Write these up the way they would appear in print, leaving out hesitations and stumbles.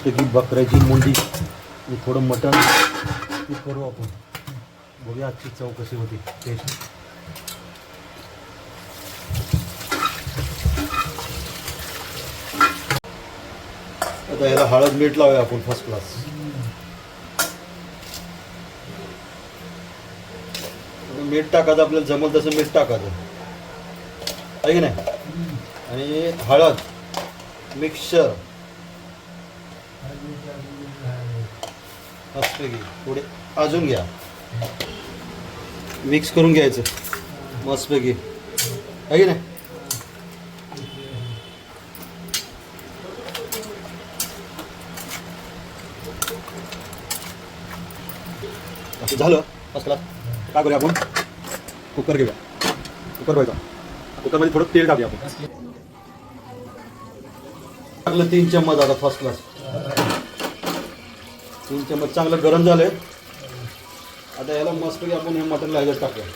मस्तपैकी बकऱ्याची मुंडी आणि थोडं मटण हे करू आपण. बघूया आजची चव कशी होती टेस्ट. आता याला हळद मीठ लावूया आपण फर्स्ट क्लास. मीठ टाकायचं आपल्याला जमल तसं मीठ टाकायचं आहे की नाही. आणि हळद मिक्सचर मस्तपैकी थोडे अजून घ्या, मिक्स करून घ्यायचं मस्तपैकी आहे की नाही. झालं मसाला. काय करूया आपण, कुकर घेऊया. कुकर व्हायचा, कुकरमध्ये थोडं तेल टाकूया आपण. टाकलं 3 चम्मच. आता फर्स्ट क्लास 3 चम्मच चांगलं गरम झालंय. आता याला मस्तपैकी आपण हे मटण ह्याच्यात टाकूया.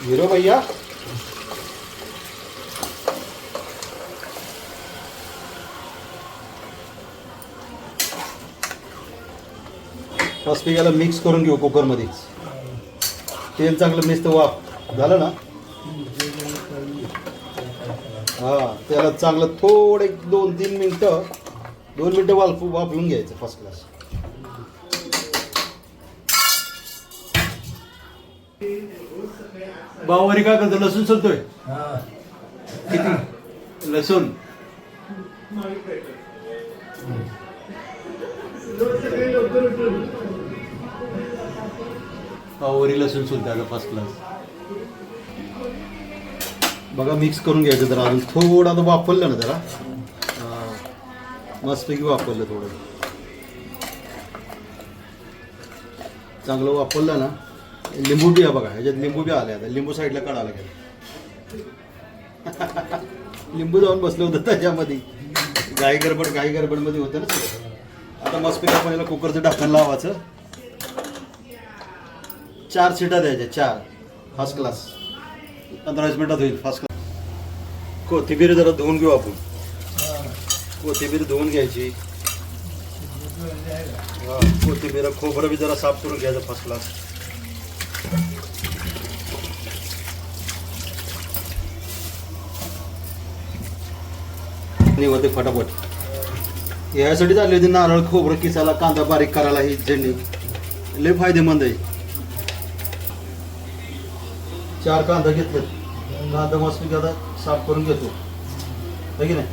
हिरो भैया मस्तपैकी याला मिक्स करून घेऊ कुकरमध्ये. तेल चांगलं मिक्स वाफ झालं ना. हां, त्याला चांगलं थोडं 2-3 मिनटं 2 मिनटं वाफलून घ्यायचं फर्स्ट क्लास. भावारी काय करतो, लसूण सोलतोय. किती लसूण. भावारी लसूण सोलतोय आता फर्स्ट क्लास. बघा मिक्स करून घ्यायचं जरा. अजून थोडं आता वापरलं ना जरा, मस्तपैकी वापरलं थोडं चांगलं वापरलं ना. लिंबू बी आहे बघा, ह्याच्यात लिंबू बी आले. आता लिंबू साईडला काढायला गेलं. लिंबू जाऊन बसलं होतं त्याच्यामध्ये. घाई गडबडमध्ये होतं ना सगळं. आता मस्तपैकी आपण याला कुकरचं ढक्कन लावायचं. 4 शिटा द्यायच्या, 4 फर्स्ट क्लास. 15-20 मिनिटात होईल फर्स्ट क्लास. कोथिंबीर जरा धुवून घेऊ आपण. कोथिंबीर धुवून घ्यायची. कोथिंबीर खोबरं बी जरा साफ करून घ्यायचं फर्स्ट क्लास. होते फटाफट. यासाठी चालली होती नारळ खोबरं किसायला, कांदा बारीक करायला. ही झेंडी लय फायदेमंद आहे. 4 कांदा घेतले. कांदा मस्त आता साफ करून घेतो है की नाही.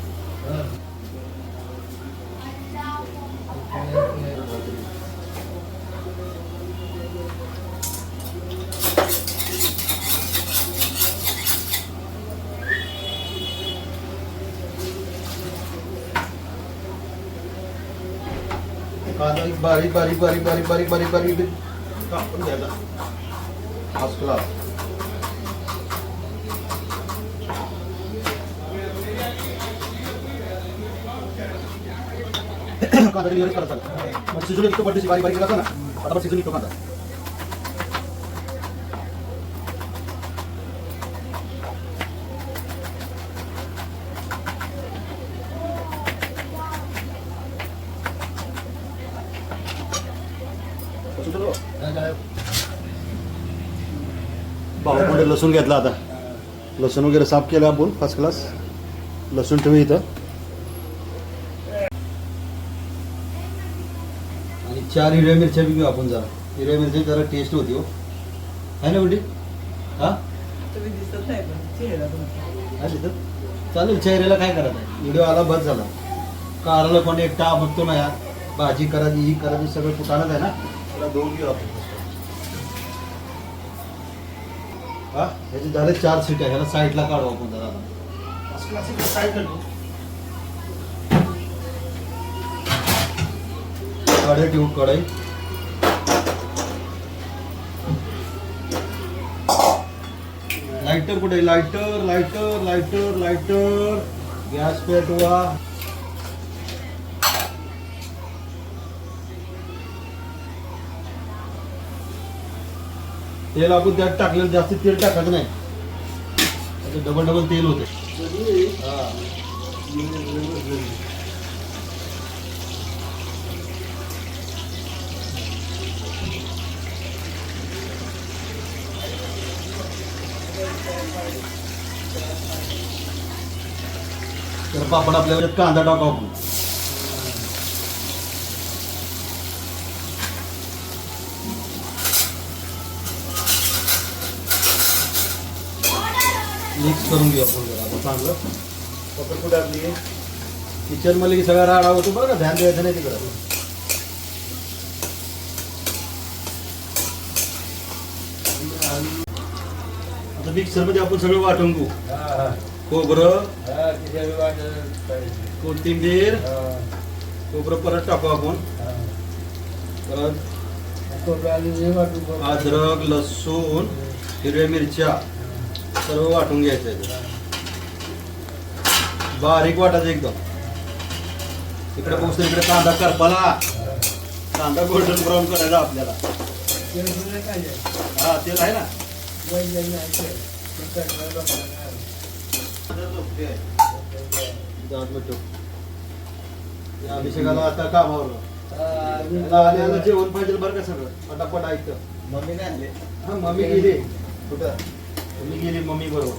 कांदा एक बारीक बारीक बारीक बारीक बारीक बारीक बारीक कापून घ्यायचा फर्स्ट क्लास. कांदा डिलिव्हरी करायचा. मग शिजून निघतो पडदेशी बारीक बारीक करायचा ना. फटाफट शिजून निघतो कांदा. भावापुढे लसूण घेतला. आता लसूण वगैरे साफ केलं आपण फर्स्ट क्लास. लसूण ठेवू इथं. आणि 4 हिरव्या मिरच्या बी घेऊ आपण. जरा हिरव्या मिरची जरा टेस्ट होती हो, आहे ना बेटी. हा चालेल. चेहऱ्याला काय करायचं आहे. व्हिडिओ आला बस झाला. कारला पण एकटा बघतो ना यार. भाजी करायची, ही करायची, सगळं कुठानच आहे ना. त्याला 2 घेऊ आपण. हा ह्याचे झाले 4 सीट. ह्याला साईडला काढू आपण जरा. कढई ठेवू. कढई लाइटर कुठे. Lighter lighter lighter lighter. Gas पेटवा. तेल आपण त्यात टाकलेलं. जास्त तेल टाकायचं नाही. डबल डबल तेल होते. तर पापड आपल्याला कांदा टाकू आपण. मिक्स करून घेऊ आपण जरा आता चांगलं. पापड कुठे आपली किचन मध्ये की सगळा राडा होतो बरं का, ध्यान द्यायचं नाही तिकडं. आता मिक्सर मध्ये आपण सगळं वाटून घेऊ. खोबरं, कोथिंबीर, खोबरं परत टाकू आपण. परत अद्रक, लसूण, हिरव्या मिरच्या सर्व वाटून घ्यायचं. बारीक वाटायचं एकदम. इकडे पोहोचतो इकडे कांदा करपाला. कांदा गोल्डन ब्राऊन करायचा आपल्याला. हा तेल आहे ना. अभिषेकाला आता कामावर जेवण पाहिजे बरं का, सगळं पटापट ऐकतं. मम्मी नाही आणले. हा मम्मी गेली. कुठं मम्मी गेली? मम्मी बरोबर.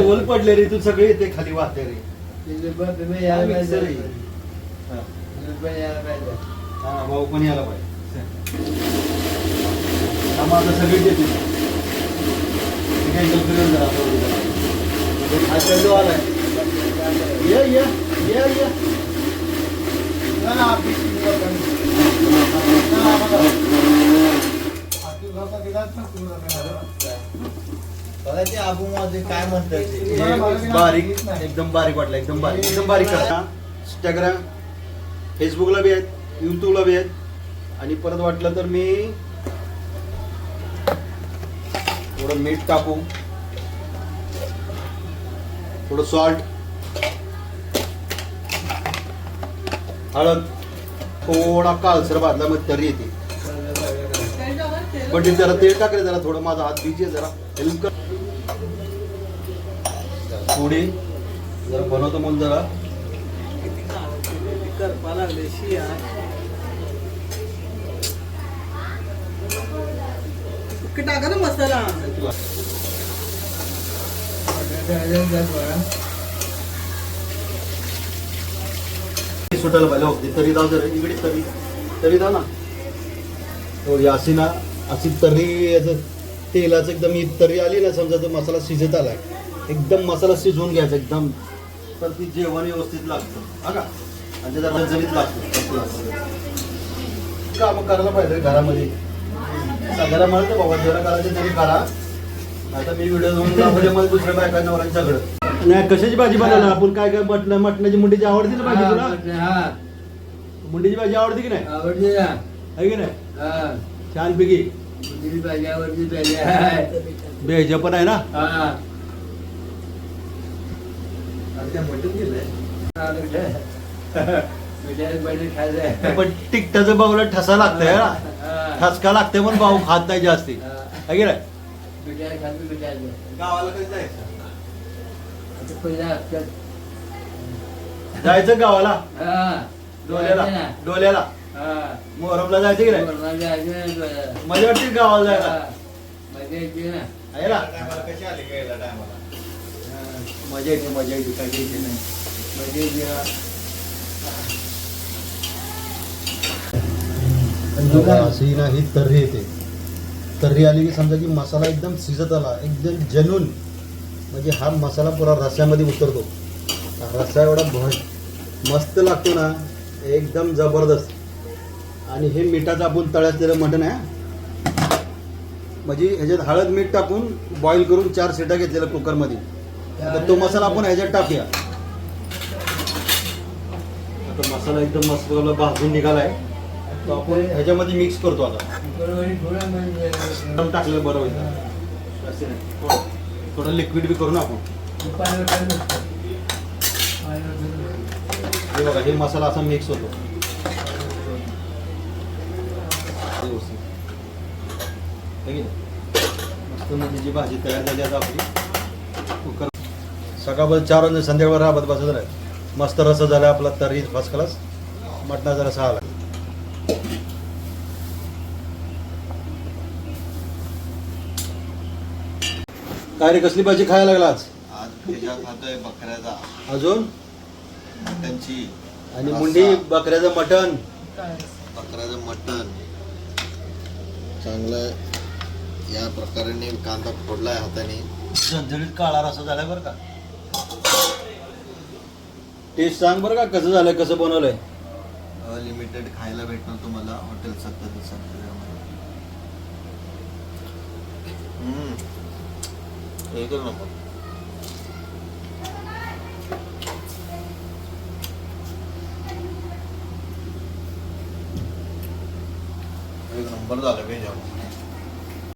ओल पडले रे, तू सगळे येते खाली वाहते रे. हा भाऊ पण यायला पाहिजे. माझं सगळे येते. काय म्हणतात बारीक, एकदम बारीक वाटलं. एकदम बारीक, एकदम बारीक करा. इंस्टाग्राम, फेसबुकला बी आहेत, युट्यूबला बी आहेत. आणि परत वाटलं तर मी थोडं मीठ टाकू, थोडं सॉल्ट, हळद, थोडा काळसर भाजला मग तरी येते. पण ते जरा तेल टाकले, जरा थोडं माझा हात बीजे जरा हेल्प कर. थोडी जरा बनवतो मग जरा करपा लागले शिया. टाका ना मसाला. सुटायला पाहिजे होती. तरी दाव जरा इकडे, तरी तरी दाव ना. हो अशी ना, अशी तरी याचं तेलाचं एकदम तरी आली ना, समजा तो मसाला शिजत आलाय. एकदम मसाला शिजवून घ्यायचा एकदम, तर ती जेवण व्यवस्थित लागतं. हा का, आणि त्याचा रजनीत लागतं. काम करायला पाहिजे घरामध्ये. सगळ्याला म्हणतो बाबा जरा करायचं तरी करा. आता मी व्हिडिओ घेऊन मला दुसऱ्या बायकांना वरांची सगळं. नाही कशाची भाजी बनवणार आपण? काय काय मटणाची मुंडीची आवडती ना भाजी तुला? मुंडीची भाजी आवडते की नाही? आवडते ना, आहे की नाही? छान पैकी भाजी आवडते. बेज पण आहे ना. पण तिकटाचं बाऊला ठसा लागतंय ना, ठसका लागतंय पण भाऊ खात नाही जास्ती. आहे की नाही? गावाला कधी जायचं? जायचं गावाला, डोल्याला. डोल्याला मोहरमला जायचं की नाही? मजा वाटते गावाला जायला. आहे ना? मजा येते, मजा येते. काय टेन्शन नाही, मजा येते. अशी ना ही तर्री येते. तर्री आली की समजा की मसाला एकदम शिजत आला, एकदम जलून. म्हणजे हा मसाला पुरा रस्स्यामध्ये उतरतो. रस्सा एवढा मस्त लागतो ना, एकदम जबरदस्त. आणि हे मिठाचं आपण तळ्यातलेलं मटण आहे. म्हणजे ह्याच्यात हळद मीठ टाकून बॉईल करून 4 शिट्या घेतलेल्या कुकरमध्ये. आता तो मसाला आपण ह्याच्यात टाकूया. आता मसाला एकदम मस्त भाजून निघालाय, तो आपण ह्याच्यामध्ये मिक्स करतो. आता टाकलेलं बरं होईल. थोडं लिक्विड बी करू ना आपण. हे बघा, हे मसाला असा मिक्स होतो. कोथिंबीरची भाजी तयार झाली आता आपली. कुकर सकाळपर्यंत 4 वाजता संध्याकाळ राबत बसत नाही. मस्त रसा झाला आपला तरी फर्स्ट क्लास. मटणाचा रसा आला. काय रे कसली भाजी खायला लागला आज? आज भेजा खातोय बकऱ्याचा, अजून मटनची आणि मुंडी बकऱ्याचं मटण. बकऱ्याचं मटन चांगलं या प्रकारे कांदा फोडलाय हाताने. झणझणीत काळा रसा झालाय बरं का. टेस्ट सांग बरं का कसं झालंय, कसं बनवलंय. अनलिमिटेड खायला भेटणार तुम्हाला हॉटेल 77 एक नंबर. एक नंबर झालं भेजा.